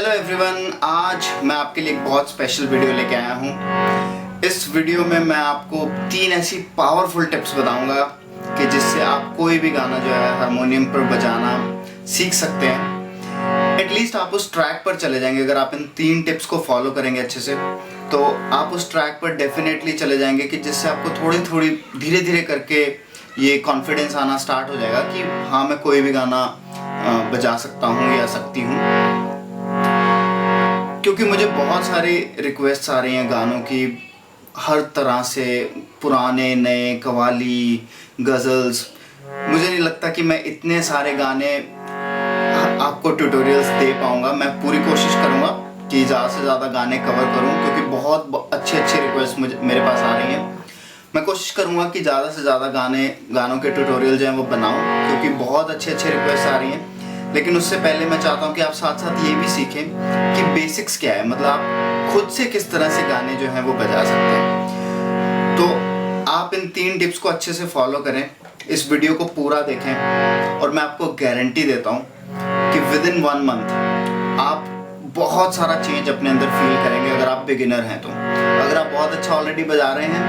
Hello everyone, आज मैं आपके लिए एक बहुत स्पेशल वीडियो लेके आया हूँ। इस वीडियो में मैं आपको 3 ऐसी पावरफुल टिप्स बताऊंगा कि जिससे आप कोई भी गाना जो है हारमोनियम पर बजाना सीख सकते हैं। एटलीस्ट आप उस ट्रैक पर चले जाएंगे। अगर आप इन 3 टिप्स को फॉलो करेंगे अच्छे से तो आप उस ट्रैक पर डेफिनेटली चले जाएंगे कि जिससे आपको थोड़ी थोड़ी धीरे धीरे करके ये कॉन्फिडेंस आना स्टार्ट हो जाएगा कि हाँ, मैं कोई भी गाना बजा सकता हूँ या सकती हूँ। क्योंकि मुझे बहुत सारे रिक्वेस्ट्स आ रही हैं गानों की, हर तरह से, पुराने नए, कव्वाली, गज़ल्स। मुझे नहीं लगता कि मैं इतने सारे गाने आपको ट्यूटोरियल्स दे पाऊँगा। मैं पूरी कोशिश करूँगा कि ज़्यादा से ज़्यादा गाने कवर करूँ, क्योंकि बहुत अच्छे रिक्वेस्ट मेरे पास आ रही हैं। मैं कोशिश करूँगा कि ज़्यादा से ज़्यादा गानों के ट्यूटोरियल जो हैं वो बनाऊँ, क्योंकि बहुत अच्छे रिक्वेस्ट आ रही हैं। लेकिन उससे पहले मैं चाहता हूँ कि आप साथ साथ ये भी सीखें कि बेसिक्स क्या है, मतलब आप खुद से किस तरह से गाने जो हैं वो बजा सकते हैं। तो आप इन 3 टिप्स को अच्छे से फॉलो करें, इस वीडियो को पूरा देखें, और मैं आपको गारंटी देता हूँ कि विदिन 1 मंथ आप बहुत सारा चेंज अपने अंदर फील करेंगे। अगर आप बिगिनर हैं तो, अगर आप बहुत अच्छा ऑलरेडी बजा रहे हैं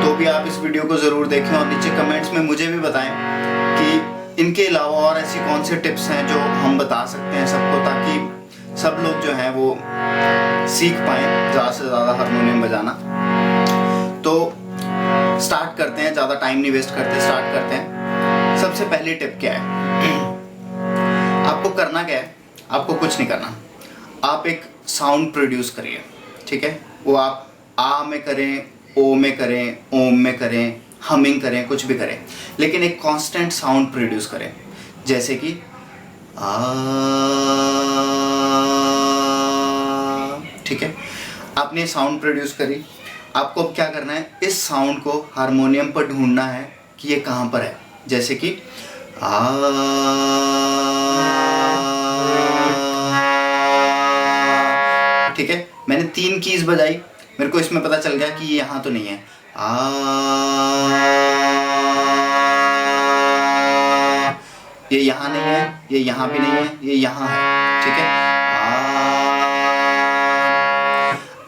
तो भी आप इस वीडियो को ज़रूर देखें और नीचे कमेंट्स में मुझे भी बताएं कि इनके अलावा और ऐसी कौन से टिप्स हैं जो हम बता सकते हैं सबको, ताकि सब लोग जो हैं वो सीख पाएँ ज़्यादा से ज़्यादा हारमोनियम बजाना। तो स्टार्ट करते हैं, ज़्यादा टाइम नहीं वेस्ट करते, स्टार्ट करते हैं। सबसे पहली टिप क्या है, आपको करना क्या है, आपको कुछ नहीं करना। आप एक साउंड प्रोड्यूस करिए, ठीक है। वो आप आ में करें, ओ में करें, ओम में करें, हमिंग करें, कुछ भी करें, लेकिन एक कांस्टेंट साउंड प्रोड्यूस करें। जैसे कि ठीक है, आपने साउंड प्रोड्यूस करी। आपको अब क्या करना है, इस साउंड को हारमोनियम पर ढूंढना है कि ये कहाँ पर है। जैसे कि ठीक है, मैंने 3 कीज बजाई, मेरे को इसमें पता चल गया कि ये यहाँ तो नहीं है। ये यहाँ नहीं है, ये यहाँ भी नहीं है, ये यहाँ है, ठीक है।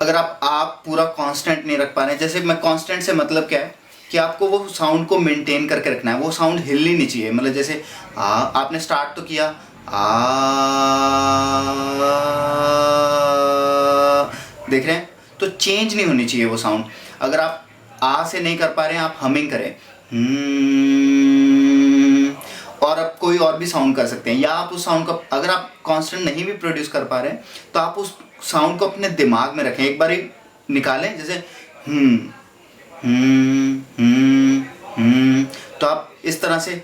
अगर आप पूरा कांस्टेंट नहीं रख पा रहे हैं, जैसे मैं कांस्टेंट से मतलब क्या है कि आपको वो साउंड को मेंटेन करके रखना है, वो साउंड हिलनी नहीं चाहिए। मतलब जैसे आपने स्टार्ट तो किया, देख रहे हैं, तो चेंज नहीं होनी चाहिए वो साउंड। अगर आप आ से नहीं कर पा रहे हैं, आप हमिंग करें, और आप कोई और भी साउंड कर सकते हैं। या आप उस साउंड को, अगर आप कांस्टेंट नहीं भी प्रोड्यूस कर पा रहे हैं तो आप उस साउंड को अपने दिमाग में रखें, एक बार ही निकालें। जैसे तो आप इस तरह से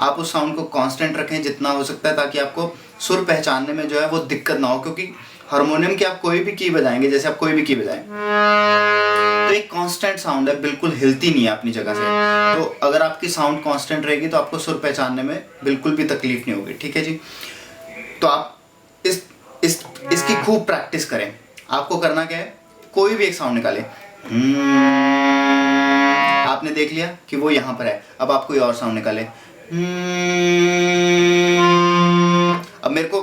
आप उस साउंड को कांस्टेंट रखें जितना हो सकता है, ताकि आपको सुर पहचानने में जो है वो दिक्कत ना हो। क्योंकि हारमोनियम की आप कोई भी की बजाएंगे, जैसे आप कोई भी की बजाएं तो एक कांस्टेंट साउंड है, बिल्कुल हिलती नहीं है अपनी जगह से। तो अगर आपकी साउंड कांस्टेंट रहेगी तो आपको सुर पहचानने में बिल्कुल भी तकलीफ नहीं होगी, ठीक है जी। तो आप इसकी खूब प्रैक्टिस करें। आपको करना क्या है, कोई भी एक साउंड निकालें। आपने देख लिया कि वो यहाँ पर है, अब आप कोई और साउंड निकालें। अब मेरे को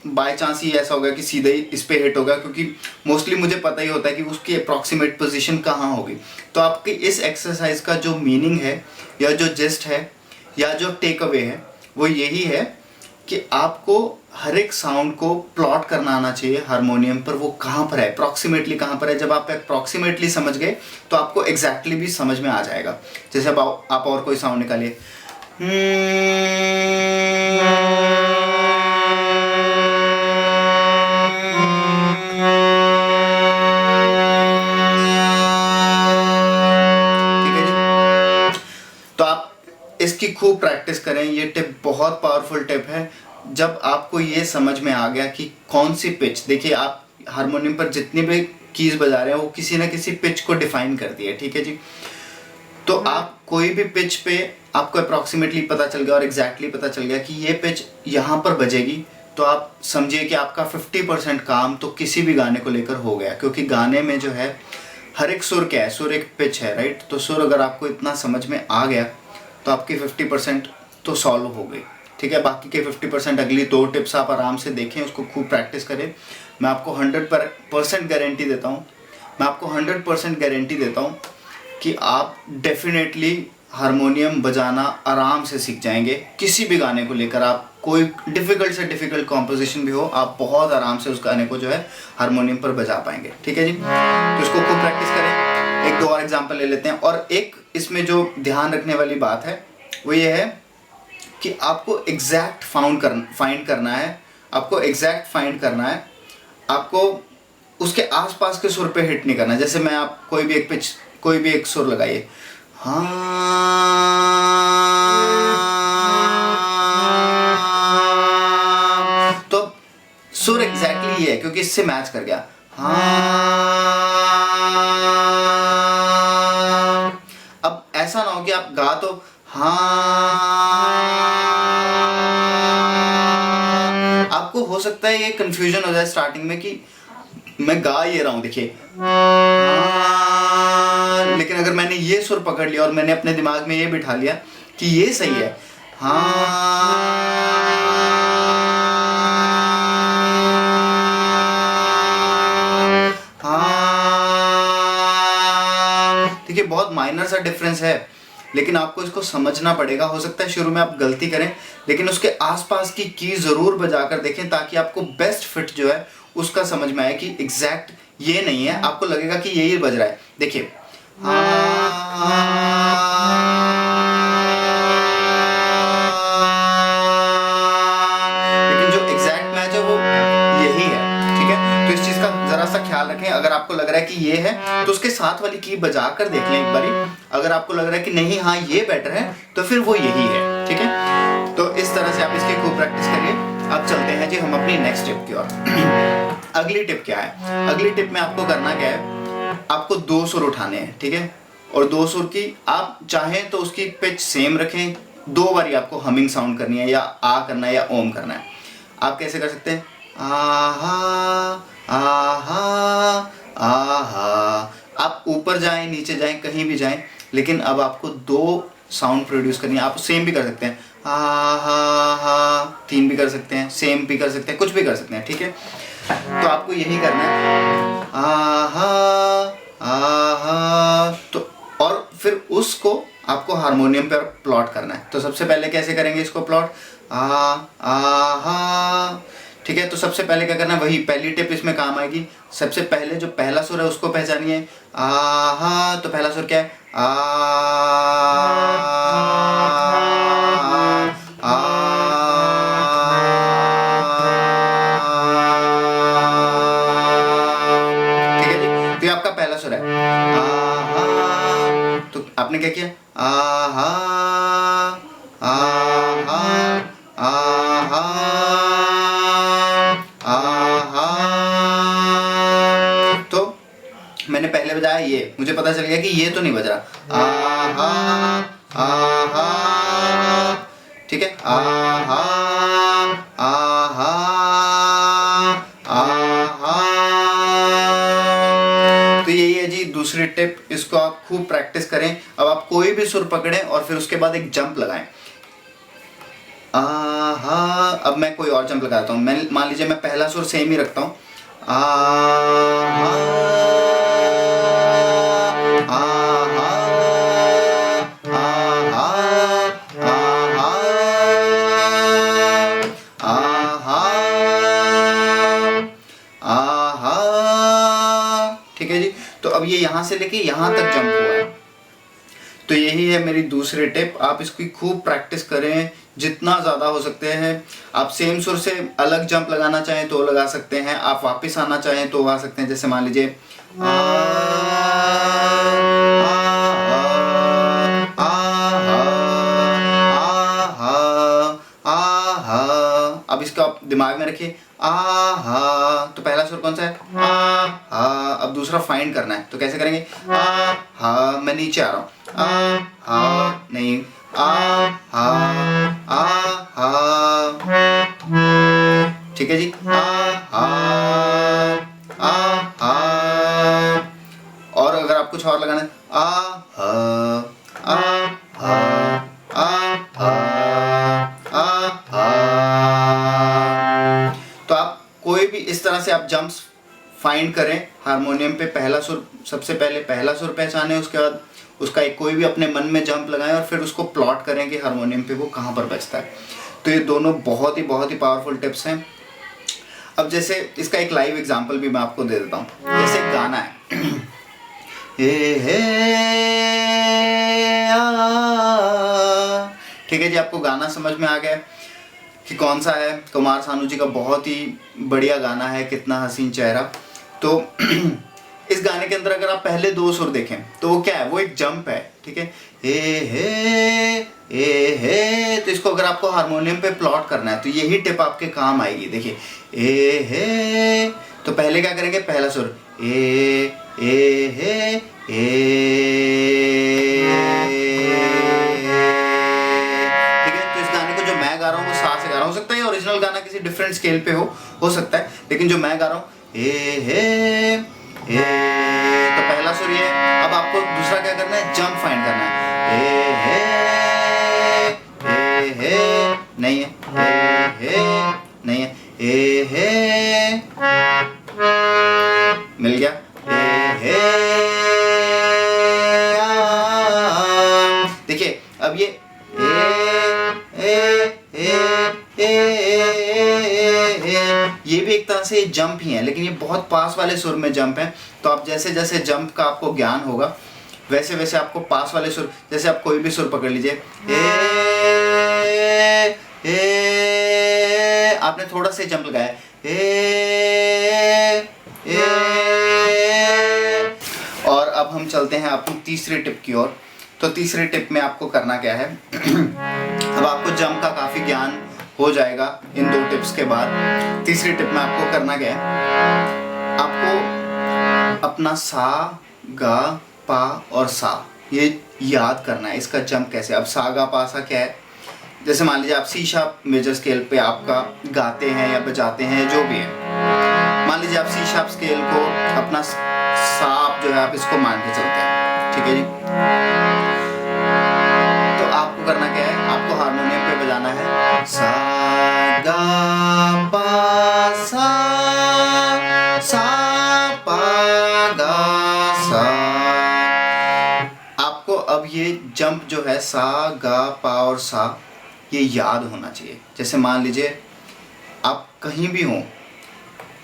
बाय चांस ही ऐसा होगा कि सीधे ही इस पे हिट होगा, क्योंकि मोस्टली मुझे पता ही होता है कि उसकी अप्रॉक्सीमेट पोजीशन कहाँ होगी। तो आपके इस एक्सरसाइज का जो मीनिंग है, या जो जेस्ट है, या जो टेक अवे है, वो यही है कि आपको हर एक साउंड को प्लॉट करना आना चाहिए हारमोनियम पर, वो कहाँ पर है, अप्रॉक्सीमेटली कहाँ पर है। जब आप अप्रॉक्सीमेटली समझ गए तो आपको एग्जैक्टली भी समझ में आ जाएगा। जैसे अब आप और कोई साउंड निकालिए, इसकी खूब प्रैक्टिस करें। ये टिप बहुत पावरफुल टिप है। जब आपको ये समझ में आ गया कि कौन सी पिच, देखिए आप हारमोनियम पर जितनी भी कीज बजा रहे हैं वो किसी ना किसी पिच को डिफाइन करती है, ठीक है जी। तो आप कोई भी पिच पे आपको अप्रॉक्सीमेटली पता चल गया और एग्जैक्टली पता चल गया कि ये पिच यहाँ पर बजेगी, तो आप समझिए कि आपका 50% काम तो किसी भी गाने को लेकर हो गया। क्योंकि गाने में जो है हर एक सुर क्या है, सुर एक पिच है, राइट। तो सुर अगर आपको इतना समझ में आ गया तो आपकी 50% तो सॉल्व हो गई। ठीक है। बाकी के 50% अगली 2 टिप्स आप आराम से देखें, उसको खूब प्रैक्टिस करें। मैं आपको 100% गारंटी देता हूँ, मैं आपको 100% गारंटी देता हूँ कि आप डेफिनेटली हारमोनियम बजाना आराम से सीख जाएंगे। किसी भी गाने को लेकर, आप कोई डिफ़िकल्ट से डिफ़िकल्ट कॉम्पोजिशन भी हो, आप बहुत आराम से उस गाने को जो है हारमोनियम पर बजा पाएंगे, ठीक है जी। तो इसको खूब प्रैक्टिस करें। एक दो और एग्जांपल ले लेते हैं। और एक इसमें जो ध्यान रखने वाली बात है वो ये है कि आपको एग्जैक्ट फाइंड करना है, आपको एग्जैक्ट फाइंड करना है, आपको उसके आसपास के सुर पे हिट नहीं करना। जैसे मैं आप कोई भी एक सुर लगाइए, हाँ, तो सुर एग्जैक्टली ये है क्योंकि इससे मैच कर गया, हाँ। अब ऐसा ना हो कि आप गा तो हाँ, आपको हो सकता है ये कंफ्यूजन हो जाए स्टार्टिंग में कि मैं गा ये रहा हूं, देखिए, लेकिन अगर मैंने ये सुर पकड़ लिया और मैंने अपने दिमाग में ये बिठा लिया कि ये सही है, देखिए बहुत माइनर सा डिफरेंस है, लेकिन आपको इसको समझना पड़ेगा। हो सकता है शुरू में आप गलती करें, लेकिन उसके आसपास की जरूर बजाकर देखें ताकि आपको बेस्ट फिट जो है उसका समझ में आए कि एग्जैक्ट ये नहीं है, आपको लगेगा कि यही बज रहा है। देखिए, लेकिन जो एग्जैक्ट मैच है वो यही है, ठीक है। तो इस चीज का जरा सा ख्याल रखें। अगर आपको लग रहा है कि ये है तो उसके साथ वाली की बजा कर देख लें एक बारी। अगर आपको लग रहा है कि नहीं, हाँ ये बेटर है, तो फिर वो यही है, ठीक है। तो इस तरह से आप इसकी खूब प्रैक्टिस करिए। अब चलते हैं जी हम अपनी नेक्स्ट टिप की ओर। अगली टिप क्या है? अगली टिप में आपको करना क्या है, आपको 2 सुर उठाने हैं, ठीक है। और 2 सुर की आप चाहें तो उसकी पिच सेम रखें, 2 बारी आपको हमिंग साउंड करनी है, या आ करना है या ओम करना है। आप कैसे कर सकते हैं, आहा आहा आहा। आप ऊपर जाएं, नीचे जाएं, कहीं भी जाएं, लेकिन अब आपको 2 साउंड प्रोड्यूस करनी है। आप सेम भी कर सकते हैं, आहा हा, 3 भी कर सकते हैं, सेम भी कर सकते हैं, कुछ भी कर सकते हैं, ठीक है। तो आपको यही करना है, आहा आहा। तो और फिर उसको आपको हारमोनियम पर प्लॉट करना है। तो सबसे पहले कैसे करेंगे इसको प्लॉट, आहा, ठीक है। तो सबसे पहले क्या करना है, वही पहली टिप इसमें काम आएगी। सबसे पहले जो पहला सुर है उसको पहचानिए, आहा। तो पहला सुर क्या है, आपने क्या किया, आहा आहा आहा आहा। तो मैंने पहले बजाया ये, मुझे पता चल गया कि ये तो नहीं बज रहा, आहा आहा, ठीक है, आहा आहा आहा। तो यही है जी दूसरी टिप, इसको आप खूब प्रैक्टिस करें। अब आप कोई भी सुर पकड़ें और फिर उसके बाद एक जंप लगाएं, आहा। अब मैं कोई और जंप लगाता हूं, मैं मान लीजिए मैं पहला सुर सेम ही रखता हूं, आहा आहा आहा आहा, ठीक है जी। तो अब ये यहां से लेके यहां तक जंप हुआ है। तो यही है मेरी दूसरी टिप, आप इसकी खूब प्रैक्टिस करें जितना ज़्यादा हो सकते हैं। आप सेम सुर से अलग जंप लगाना चाहें तो लगा सकते हैं, आप वापस आना चाहें तो आ सकते हैं। जैसे मान लीजिए अब इसका आप दिमाग में रखिए, आहा। तो पहला सुर कौन सा है, आहा। अब दूसरा फाइंड करना है, तो कैसे करेंगे, आहा। मैं नीचे आ रहा हूँ, आहा नहीं, आहा आहा, ठीक है जी, आहा आहा। और अगर आप कुछ और लगाना है, आहा आहा आहा आहा इस तरह से आप जंप्स फाइंड करें हारमोनियम पे। पहला सुर, सबसे पहले पहला सुर पहचानें, उसके बाद उसका एक कोई भी अपने मन में जंप लगाएं और फिर उसको प्लॉट करें कि हारमोनियम पे वो कहाँ पर बजता है। तो ये दोनों बहुत ही पावरफुल टिप्स हैं। अब जैसे इसका एक लाइव एग्जांपल भी मैं आपको दे देता हूँ। जैसे एक गाना है ठीक है जी, आपको गाना समझ में आ गया कि कौन सा है। कुमार सानू जी का बहुत ही बढ़िया गाना है कितना हसीन चेहरा। तो इस गाने के अंदर अगर आप पहले दो सुर देखें तो वो क्या है, वो एक जंप है, ठीक है। ए तो इसको अगर आपको हारमोनियम पे प्लॉट करना है तो यही टिप आपके काम आएगी। देखिए तो पहले क्या करेंगे, पहला सुर ए ठीक है। तो इस गाने को जो मैं गा रहा हूँ वो सा से गा रहा हूँ, हो सकता है ओरिजिनल गाना किसी डिफरेंट स्केल पे हो सकता है, लेकिन जो मैं गा रहा हूँ तो पहला सुर ये है। अब आपको दूसरा क्या करना है, जंप फाइंड करना है। नहीं है, नहीं है, मिल गया। देखिए अब ये ये भी एक तरह से जंप ही है, लेकिन ये बहुत पास वाले सुर में जंप है। तो आप जैसे जैसे जंप का आपको ज्ञान होगा वैसे वैसे आपको पास वाले सुर, जैसे आप कोई भी सुर पकड़ लीजिए, आपने थोड़ा सा जंप लगाया, और अब हम चलते हैं अपनी तीसरी टिप की ओर। तो तीसरी टिप में आपको करना क्या है अब आपको जंप का काफ़ी ज्ञान हो जाएगा इन दो टिप्स के बाद। तीसरी टिप में आपको करना क्या है, आपको अपना सा, गा, पा और सा ये याद करना है। इसका जंप कैसे, अब सा गा पा सा क्या है, जैसे मान लीजिए आप सी शार्प मेजर स्केल पे आपका गाते हैं या बजाते हैं, जो भी है, मान लीजिए आप सी शार्प स्केल को अपना सा आप जो है आप इसको मान के चलते हैं, ठीक है जी। तो आपको करना क्या है, आपको हारमोनियम पे बजाना है सा गा पा सा पा गा सा। आपको अब ये जंप जो है सा गा पा और सा ये याद होना चाहिए। जैसे मान लीजिए आप कहीं भी हो,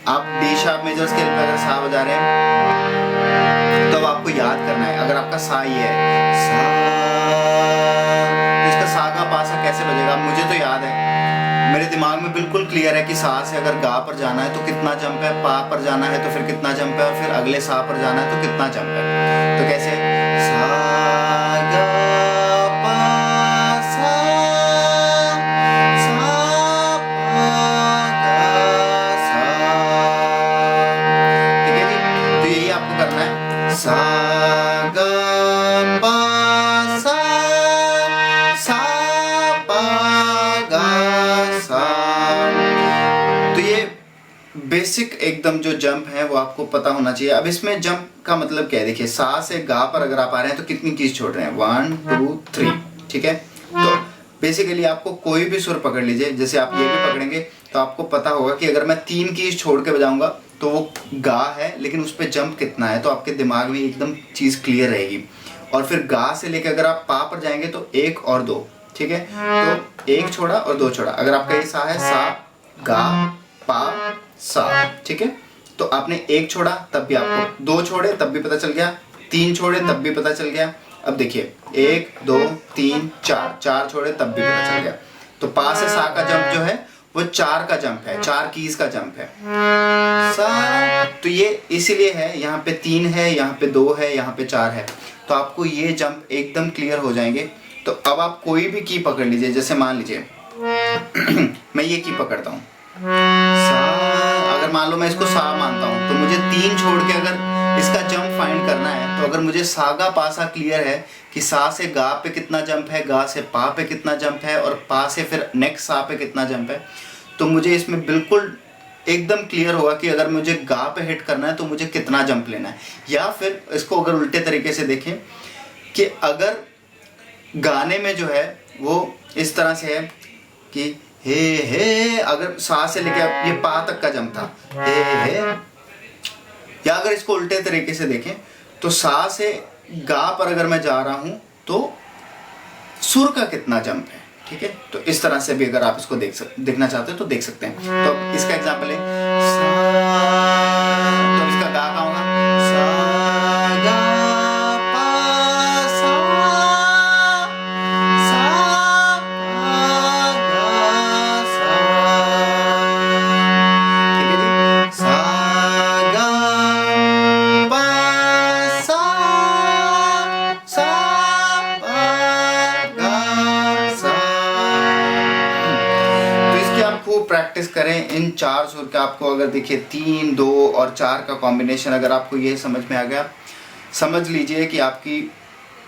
आप डी शार्प मेजर स्केल पे अगर सा बजा रहे हैं तो अब आपको याद करना है, अगर आपका सा ये है सा, तो इसका सा गा पा सा कैसे बजेगा, मुझे तो याद है, मेरे दिमाग में बिल्कुल क्लियर है कि सा से अगर गा पर जाना है तो कितना जंप है, पा पर जाना है तो फिर कितना जंप है, और फिर अगले सा पर जाना है तो कितना जंप है। तो कैसे सा गा पा सा सा पा गा सा, ठीक है जी। तो यही आपको करना है सा गा पा सा सा पा गा सा। तो ये बेसिक एकदम जो जंप है वो आपको पता होना चाहिए। अब इसमें जंप का मतलब क्या है, देखिए सा से गा पर अगर आप आ रहे हैं तो कितनी कीज छोड़ रहे हैं, 1 2 3, ठीक है। तो बेसिकली आपको कोई भी सुर पकड़ लीजिए, जैसे आप ये भी पकड़ेंगे तो आपको पता होगा कि अगर मैं 3 कीज छोड़ के बजाऊंगा तो वो गा है, लेकिन उस पर जंप कितना है, तो आपके दिमाग में एकदम चीज़ क्लियर रहेगी। और फिर गा से लेकर अगर आप पा पर जाएंगे तो 1 और 2, ठीक है। तो 1 छोड़ा और 2 छोड़ा, अगर आपका ये सा है सा गा पा सा, ठीक है। तो आपने 1 छोड़ा तब भी आपको, 2 छोड़े तब भी पता चल गया, 3 छोड़े तब भी पता चल गया। अब देखिए 1 2 3 4, 4 छोड़े तब भी पता चल गया। तो पा से सा का जंप जो है वो 4 का जंप है, 4 कीज का जंप है सा। तो ये इसीलिए है, यहाँ पे 3 है, यहाँ पे 2 है, यहाँ पे 4 है। तो आपको ये जंप एकदम क्लियर हो जाएंगे। तो अब आप कोई भी की पकड़ लीजिए, जैसे मान लीजिए मैं ये की पकड़ता हूँ सा, अगर मान लो मैं इसको सा मानता हूँ तो मुझे 3 छोड़ के अगर इसका जंप फाइंड करना है, तो अगर मुझे सा गा पा सा क्लियर है कि सा से गा पे कितना जंप है, गा से पा पे कितना जंप है, और पा से फिर नेक्स्ट सा पे कितना जंप है, तो मुझे इसमें बिल्कुल एकदम क्लियर होगा कि अगर मुझे गा पे हिट करना है तो मुझे कितना जंप लेना है। या फिर इसको अगर उल्टे तरीके से देखें कि अगर गाने में जो है वो इस तरह से है कि हे, अगर सा से लेके ये पा तक का जंप था, हे। या अगर इसको उल्टे तरीके से देखें तो सा से गा पर अगर मैं जा रहा हूं तो सुर का कितना जंप है, ठीक है। तो इस तरह से भी अगर आप इसको देखना चाहते हो तो देख सकते हैं। तो इसका एग्जांपल है सा, तो इसका गा का होगा सा गा पा सा, सा पा गा सा, ठीक है जी। सा गा पा सा, सा पा गा सा। तो इसकी आप खूब प्रैक्टिस करें इन 4 सुर का। आपको अगर देखिए 3, 2 और 4 का कॉम्बिनेशन अगर आपको ये समझ में आ गया, समझ लीजिए कि आपकी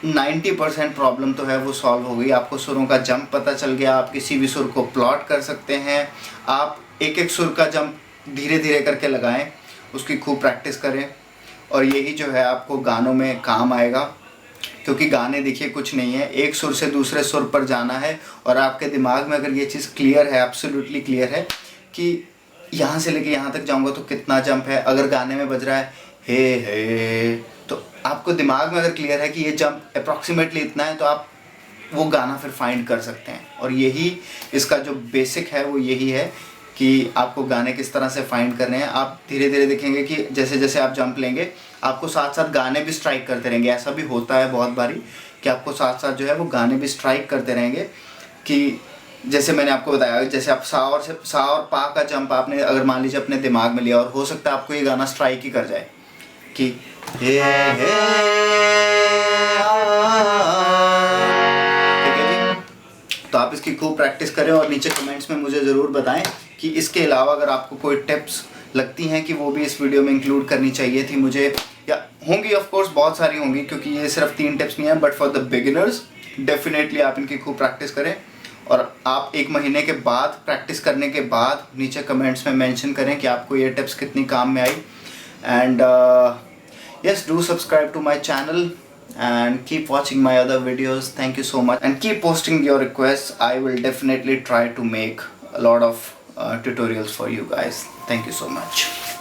90% प्रॉब्लम तो है वो सॉल्व हो गई। आपको सुरों का जंप पता चल गया, आप किसी भी सुर को प्लॉट कर सकते हैं। आप एक एक सुर का जंप धीरे धीरे करके लगाएं, उसकी खूब प्रैक्टिस करें, और यही जो है आपको गानों में काम आएगा। क्योंकि गाने देखिए कुछ नहीं है, एक सुर से दूसरे सुर पर जाना है, और आपके दिमाग में अगर ये चीज़ क्लियर है, एब्सोल्युटली क्लियर है कि यहाँ से लेके यहाँ तक जाऊँगा तो कितना जंप है। अगर गाने में बज रहा है हे, तो आपको दिमाग में अगर क्लियर है कि ये जंप अप्रॉक्सीमेटली इतना है, तो आप वो गाना फिर फाइंड कर सकते हैं। और यही इसका जो बेसिक है वो यही है कि आपको गाने किस तरह से फाइंड करने हैं। आप धीरे धीरे देखेंगे कि जैसे जैसे आप जंप लेंगे आपको साथ साथ गाने भी स्ट्राइक करते रहेंगे। ऐसा भी होता है बहुत बारी कि आपको साथ साथ जो है वो गाने भी स्ट्राइक करते रहेंगे। कि जैसे मैंने आपको बताया, जैसे आप सा और पा का जंप आपने अगर मान लीजिए अपने दिमाग में लिया, और हो सकता है आपको ये गाना स्ट्राइक ही कर जाए कि हे ठीक है जी। तो आप इसकी खूब प्रैक्टिस करें और नीचे कमेंट्स में मुझे ज़रूर बताएं कि इसके अलावा अगर आपको कोई टिप्स लगती हैं कि वो भी इस वीडियो में इंक्लूड करनी चाहिए थी मुझे, या होंगी, ऑफ कोर्स बहुत सारी होंगी, क्योंकि ये सिर्फ 3 टिप्स नहीं है। But for the beginners definitely आप इनकी खूब प्रैक्टिस करें, और आप 1 महीने के बाद प्रैक्टिस करने के बाद नीचे कमेंट्स में मेंशन करें कि आपको ये टिप्स कितनी काम में आई। And yes, do subscribe to my channel and keep watching my other videos. Thank you so much, and keep posting your requests. I will definitely try to make a lot of tutorials for you guys. Thank you so much.